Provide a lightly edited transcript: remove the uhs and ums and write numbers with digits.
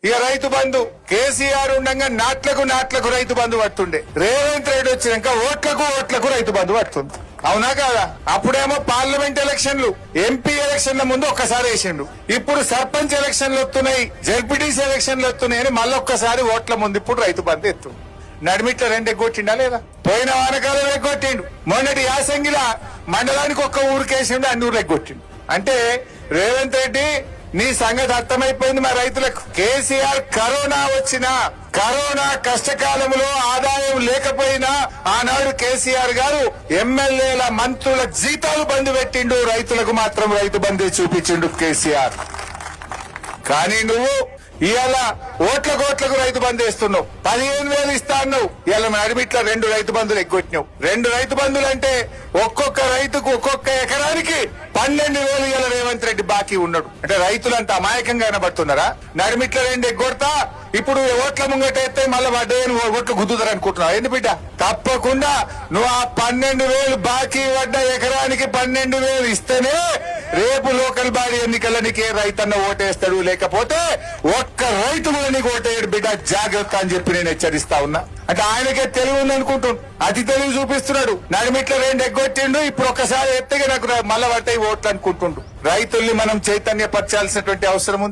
ఇక రైతు బంధు కేసీఆర్ ఉండగా నాట్లకు రైతు బంధు పడుతుండే. రేవంత్ రెడ్డి వచ్చినాక ఓట్లకు రైతు బంధు పడుతుంది. అవునా కాదా? అప్పుడేమో పార్లమెంట్ ఎలక్షన్లు, ఎంపీ ఎలక్షన్ల ముందు ఒక్కసారి వేసిండు. ఇప్పుడు సర్పంచ్ ఎలక్షన్లు వస్తున్నాయి, జెడ్పీటీసీ ఎలక్షన్లు వస్తున్నాయని మళ్ళొక్కసారి ఓట్ల ముందు ఇప్పుడు రైతు బంధు ఎత్తు. నడిమిట్ల రెండు ఎగ్గొట్టిండా లేదా? పోయిన వానకాలం ఎగ్గొట్టిండు. మొన్నటి యాసంగిలా మండలానికి ఒక్క ఊరికేసిండు, అన్ని ఊర్లు ఎగ్గొట్టిండు. అంటే రేవంత్ రెడ్డి నీ సంగతి అర్థమైపోయింది మా రైతులకు. కేసీఆర్ కరోనా కష్టకాలంలో ఆదాయం లేకపోయినా ఆనాడు కేసీఆర్ గారు ఎమ్మెల్యేల మంత్రుల జీతాలు బంద్ పెట్టిండు, రైతులకు మాత్రం రైతు బంధు చూపించిండు కేసీఆర్. కానీ నువ్వు ఇవాళ ఓట్లకు రైతు బంధు వేస్తున్నావు. 15,000 ఇస్తా అన్నావు, ఇవాళ నడిమిట్ల 2 రైతు బంధులు ఎగ్గొట్టినావు. 2 రైతు బంధులు అంటే ఒక్కొక్క రైతుకు ఒక్కొక్క ఎకరానికి 12,000 ఇవాళ రేవంత్ రెడ్డి బాకీ ఉన్నాడు. అంటే రైతులంతా అమాయకంగా కనబడుతున్నారా? నడిమిట్ల 2 ఎగ్గొడతా, ఇప్పుడు ఓట్ల ముంగట ఎత్తే మళ్ళీ పడ్డాయని ఓట్లు గుద్దుతారు అనుకుంటున్నావు. ఏంది బిడ్డ? తప్పకుండా నువ్వు ఆ 12,000 బాకీ పడ్డ ఎకరానికి 12,000 ఇస్తేనే రేపు లోకల్ బాడీ ఎన్నికల నీకే రైతన్న ఓటేస్తాడు, లేకపోతే ఒక్క రైతు కూడా నీకు ఓటేయడు బిడ్డ, జాగ్రత్త అని చెప్పి నేను హెచ్చరిస్తా ఉన్నా. అంటే ఆయనకే తెలివి ఉందనుకుంటుండు, అతి తెలివి చూపిస్తున్నాడు. నడిమిట్ల 2 ఎగ్గొట్టిండు, ఇప్పుడు ఒక్కసారి ఎత్తగా నాకు మళ్ళా పట్టాయి ఓట్లు అనుకుంటుండు. రైతుల్ని మనం చైతన్యపరచాల్సినటువంటి అవసరం ఉంది.